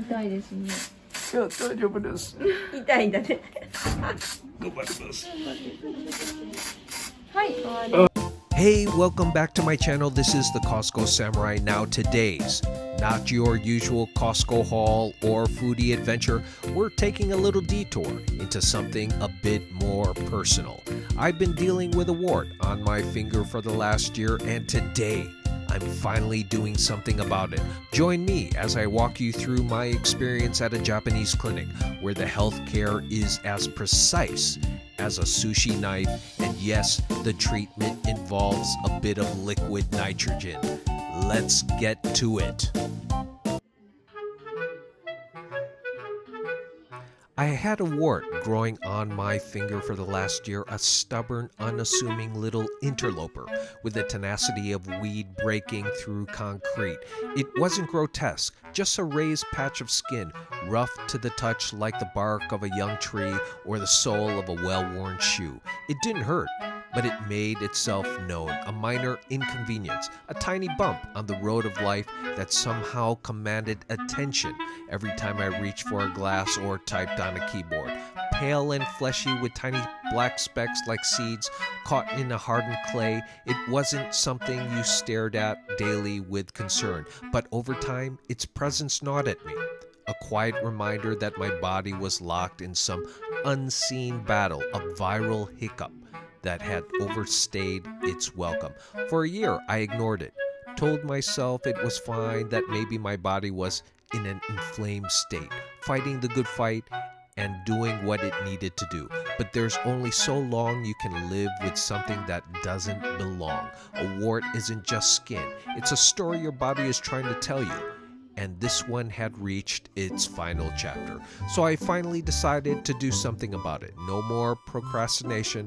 痛いですね。いや、大丈夫です。痛いんだね。頑張ります。はい、終わり。Hey, welcome back to my channel. This is the Costco Samurai. Now today's not your usual Costco haul or foodie adventure. We're taking a little detour into something a bit more personal. I've been dealing with a wart on my finger for the last year, and today I'm finally doing something about it. Join me as I walk you through my experience at a Japanese clinic where the healthcare is as precise as a sushi knife, and yes, the treatment involves a bit of liquid nitrogen. Let's get to it. I had a wart growing on my finger for the last year, a stubborn, unassuming little interloper with the tenacity of weed breaking through concrete. It wasn't grotesque, just a raised patch of skin, rough to the touch like the bark of a young tree or the sole of a well-worn shoe. It didn't hurt, but it made itself known, a minor inconvenience, a tiny bump on the road of life that somehow commanded attention every time I reached for a glass or typed on a keyboard. Pale and fleshy with tiny black specks like seeds caught in a hardened clay, it wasn't something you stared at daily with concern, but over time, its presence gnawed at me. A quiet reminder that my body was locked in some unseen battle, a viral hiccup that had overstayed its welcome. For a year, I ignored it, told myself it was fine, that maybe my body was in an inflamed state, fighting the good fight and doing what it needed to do. But there's only so long you can live with something that doesn't belong. A wart isn't just skin. It's a story your body is trying to tell you. And this one had reached its final chapter. So I finally decided to do something about it. No more procrastination,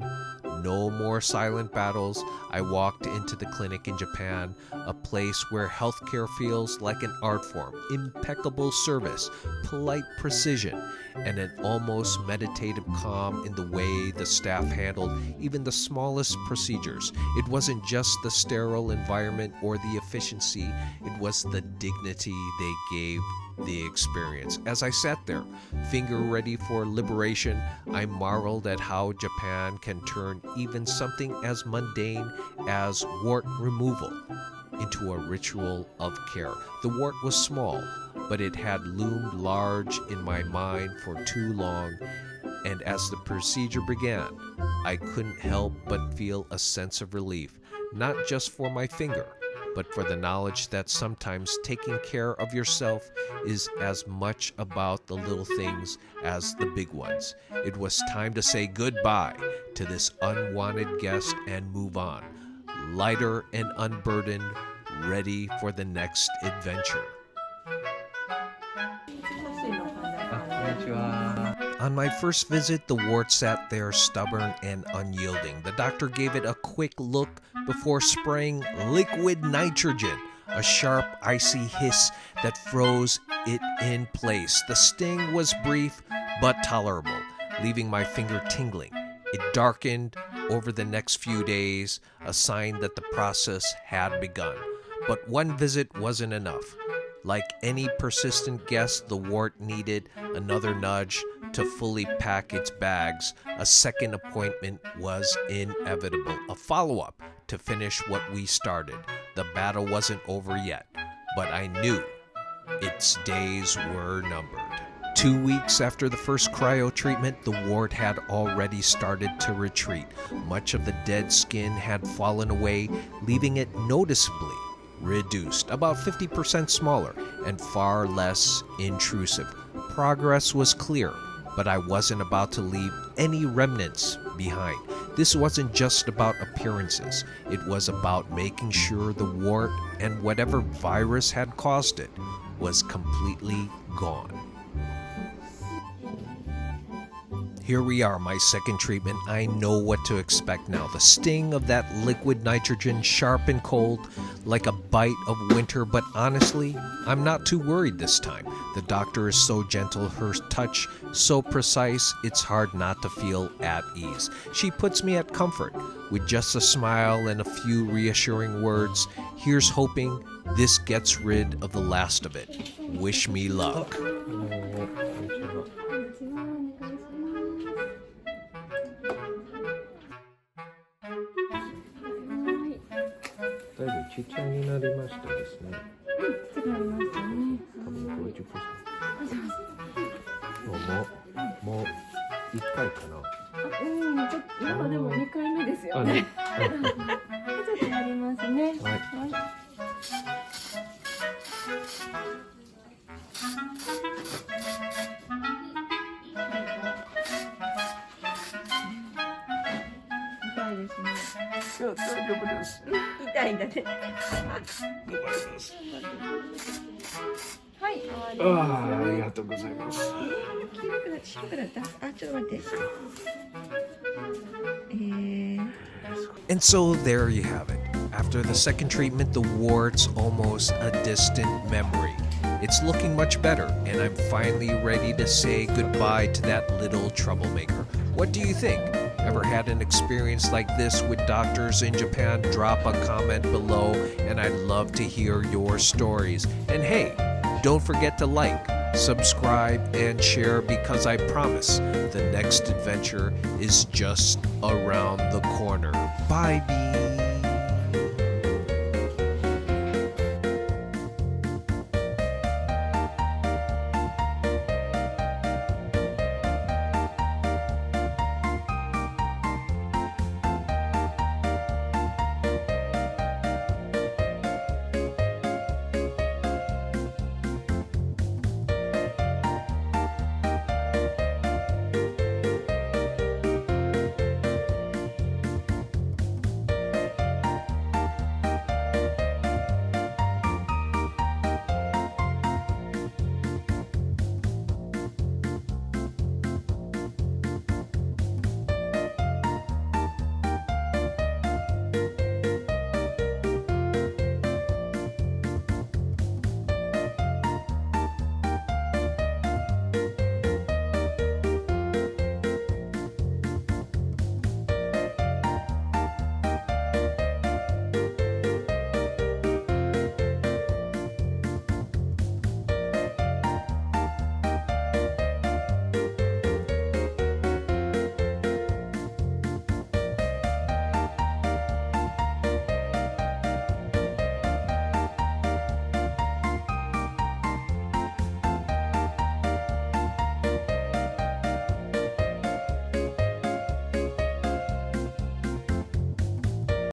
no more silent battles. I walked into the clinic in Japan, a place where healthcare feels like an art form, impeccable service, polite precision, and an almost meditative calm in the way the staff handled even the smallest procedures. It wasn't just the sterile environment or the efficiency, it was the dignity they gave the experience. As I sat there, finger ready for liberation, I marveled at how Japan can turn even something as mundane as wart removal into a ritual of care. The wart was small, but it had loomed large in my mind for too long, and as the procedure began, I couldn't help but feel a sense of relief, not just for my finger, but for the knowledge that sometimes taking care of yourself is as much about the little things as the big ones. It was time to say goodbye to this unwanted guest and move on, lighter and unburdened, ready for the next adventure. On my first visit, the wart sat there stubborn and unyielding. The doctor gave it a quick look before spraying liquid nitrogen, a sharp, icy hiss that froze it in place. The sting was brief but tolerable, leaving my finger tingling. It darkened over the next few days, a sign that the process had begun. But one visit wasn't enough. Like any persistent guest, the wart needed another nudge to fully pack its bags. A second appointment was inevitable, a follow-up to finish what we started. The battle wasn't over yet, but I knew its days were numbered. 2 weeks after the first cryo treatment, the wart had already started to retreat. Much of the dead skin had fallen away, leaving it noticeably reduced, about 50% smaller and far less intrusive. Progress was clear, but I wasn't about to leave any remnants behind. This wasn't just about appearances. It was about making sure the wart and whatever virus had caused it was completely gone. Here we are, my second treatment. I know what to expect now. The sting of that liquid nitrogen, sharp and cold, like a bite of winter, but honestly, I'm not too worried this time. The doctor is so gentle, her touch so precise, it's hard not to feel at ease. She puts me at comfort, With just a smile and a few reassuring words, here's hoping this gets rid of the last of it. Wish me luck. だいぶちっちゃいになりましたですね。違いますね。多分50%。もう1回かな。ちょっと今でも2回目ですよね。ちょっとやりますね。はい。痛いですね。いや、大丈夫です。痛いんだね。頑張ります。はい。ありがとうございます。白くなった。あ、ちょっと待って。And so there you have it. After the second treatment, the wart's almost a distant memory. It's looking much better, and I'm finally ready to say goodbye to that little troublemaker. What do you think? Ever had an experience like this with doctors in Japan? Drop a comment below, and I'd love to hear your stories. And hey, don't forget to like, subscribe, and share because I promise the next adventure is just around the corner. Bye, bee.